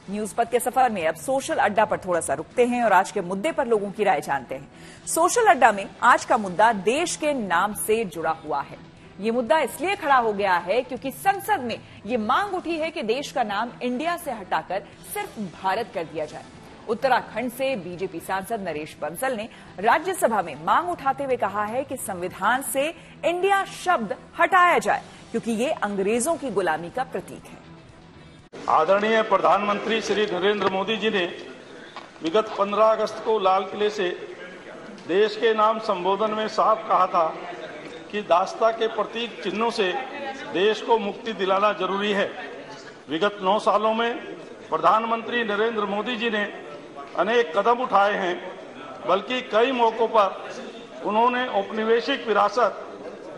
News पथ के सफर में अब सोशल अड्डा पर थोड़ा सा रुकते हैं और आज के मुद्दे पर लोगों की राय जानते हैं। सोशल अड्डा में आज का मुद्दा देश के नाम से जुड़ा हुआ है। ये मुद्दा इसलिए खड़ा हो गया है क्योंकि संसद में ये मांग उठी है कि देश का नाम इंडिया से हटाकर सिर्फ भारत कर दिया जाए। उत्तराखंड से बीजेपी सांसद नरेश बंसल ने राज्यसभा में मांग उठाते हुए कहा है कि संविधान से इंडिया शब्द हटाया जाए क्योंकि ये अंग्रेजों की गुलामी का प्रतीक है। आदरणीय प्रधानमंत्री श्री नरेंद्र मोदी जी ने विगत 15 अगस्त को लाल किले से देश के नाम संबोधन में साफ कहा था कि दास्ता के प्रतीक चिन्हों से देश को मुक्ति दिलाना जरूरी है। विगत 9 सालों में प्रधानमंत्री नरेंद्र मोदी जी ने अनेक कदम उठाए हैं, बल्कि कई मौकों पर उन्होंने औपनिवेशिक विरासत,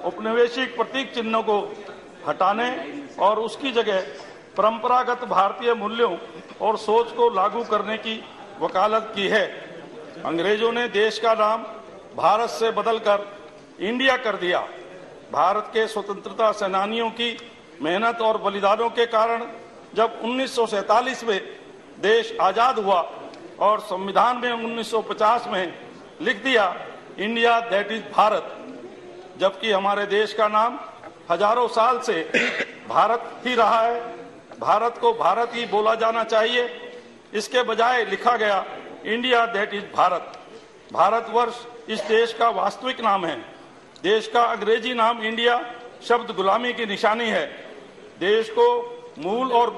औपनिवेशिक प्रतीक चिन्हों को हटाने और उसकी जगह परंपरागत भारतीय मूल्यों और सोच को लागू करने की वकालत की है। अंग्रेजों ने देश का नाम भारत से बदलकर इंडिया कर दिया। भारत के स्वतंत्रता सेनानियों की मेहनत और बलिदानों के कारण जब 1947 में देश आजाद हुआ और संविधान में 1950 में लिख दिया इंडिया दैट इज भारत, जबकि हमारे देश का नाम हजारों साल से भारत ही रहा है। भारत को भारत ही बोला जाना चाहिए, इसके बजाय लिखा गया India that is Bharat. Bharatvarsh इस देश का वास्तविक नाम है। देश का अंग्रेजी नाम इंडिया शब्द गुलामी की निशानी है। देश को मूल और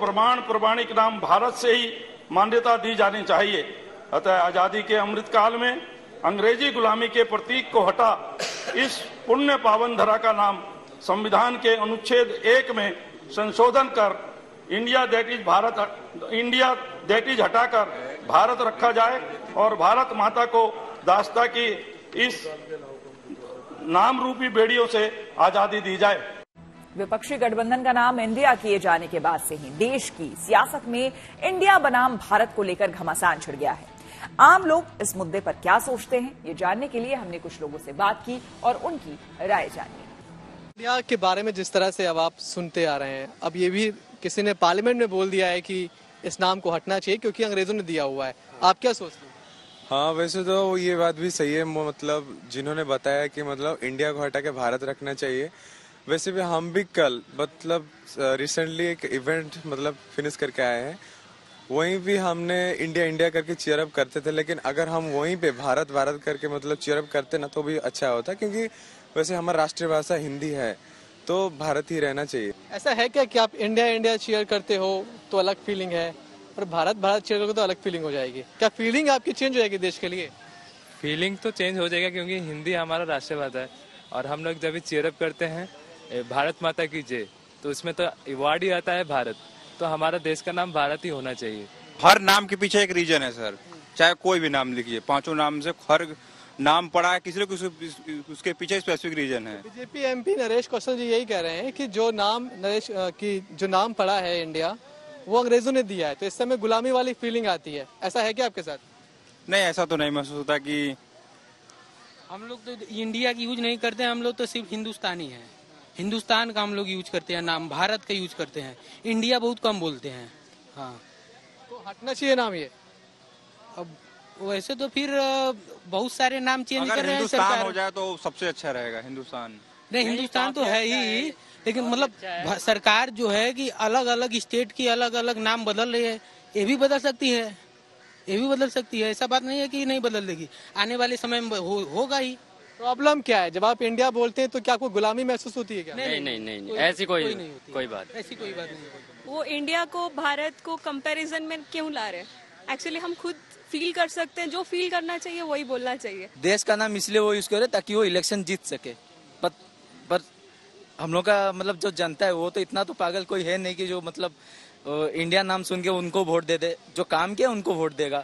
प्रमाणिक नाम भारत से ही मान्यता दी जानी चाहिए। अतः आजादी के अमृत काल में अंग्रेजी गुलामी के प्रतीक को हटा इस पुण्य पावन धरा का नाम संविधान के अनुच्छेद 1 में संशोधन कर इंडिया दैट इज हटाकर भारत रखा जाए और भारत माता को दास्ता की इस नाम रूपी बेड़ियों से आजादी दी जाए। विपक्षी गठबंधन का नाम इंडिया किए जाने के बाद से ही देश की सियासत में इंडिया बनाम भारत को लेकर घमासान छिड़ गया है। आम लोग इस मुद्दे पर क्या सोचते हैं, ये जानने के लिए हमने कुछ लोगों से बात की और उनकी राय जानी। इंडिया के बारे में जिस तरह से अब आप सुनते आ रहे हैं, अब ये भी किसी ने पार्लियामेंट में बोल दिया है कि इस नाम को हटना चाहिए क्योंकि अंग्रेजों ने दिया हुआ है। आप क्या सोचते हैं? हाँ, वैसे तो ये बात भी सही है। मतलब जिन्होंने बताया कि मतलब इंडिया को हटा के भारत रखना चाहिए, वैसे भी हम भी कल मतलब रिसेंटली एक इवेंट मतलब फिनिश करके आए हैं। वहीं भी हमने इंडिया इंडिया करके चीयर अप करते थे, लेकिन अगर हम वहीं पे भारत भारत करके मतलब चीयर अप करते ना तो भी अच्छा होता, क्योंकि वैसे हमारी राष्ट्रीय भाषा हिंदी है तो भारत ही रहना चाहिए। ऐसा है क्या कि आप इंडिया इंडिया चीयर करते हो तो अलग फीलिंग है और भारत भारत चीयर करोगे तो अलग फीलिंग हो जाएगी? क्या फीलिंग आपकी चेंज हो जाएगी देश के लिए? फीलिंग तो चेंज हो जाएगा क्योंकि हिंदी हमारा राष्ट्रीय भाषा है और हम लोग जब भी चीयर अप करते हैं भारत माता की जय, तो उसमें तो अवार्ड ही आता है भारत, तो हमारा देश का नाम भारत ही होना चाहिए। हर नाम के पीछे एक रीजन है सर, चाहे कोई भी नाम लिखिए, 5 नाम से हर नाम पड़ा है, किसी को उसके पीछे स्पेसिफिक रीजन है। बीजेपी एमपी नरेश कौशल जी यही कह रहे हैं कि जो नाम पड़ा है इंडिया वो अंग्रेजों ने दिया है, तो इस समय गुलामी वाली फीलिंग आती है। ऐसा है क्या आपके साथ? नहीं, ऐसा तो नहीं महसूस होता कि हम लोग तो इंडिया की यूज नहीं करते हैं। हम लोग तो सिर्फ हिंदुस्तानी है, हिंदुस्तान का हम लोग यूज करते हैं, नाम भारत का यूज करते हैं, इंडिया बहुत कम बोलते हैं। हाँ, तो हटना चाहिए नाम ये। अब वैसे तो फिर बहुत सारे नाम चेंज कर रहे हैं। हिंदुस्तान हो जाए तो सबसे अच्छा रहेगा। हिंदुस्तान नहीं, हिंदुस्तान तो है ही, लेकिन मतलब सरकार जो है कि अलग अलग स्टेट की अलग अलग नाम बदल रही है, ये भी बदल सकती है, ये भी बदल सकती है। ऐसा बात नहीं है कि नहीं बदल देगी, आने वाले समय में होगा ही। प्रॉब्लम क्या है? जब आप इंडिया बोलते हैं तो क्या कोई गुलामी महसूस होती है क्या? नहीं, ऐसी कोई बात ऐसी कोई बात नहीं। वो इंडिया को भारत को कंपैरिजन में क्यों ला रहे हैं? एक्चुअली हम खुद फील कर सकते हैं, जो फील करना चाहिए वही बोलना चाहिए। देश का नाम इसलिए वो यूज करे ताकि वो इलेक्शन जीत सके, पर हम लोग का मतलब जो जनता है वो तो इतना तो पागल कोई है नहीं कि जो मतलब इंडिया नाम सुन के उनको वोट दे दे। जो काम किया उनको वोट देगा।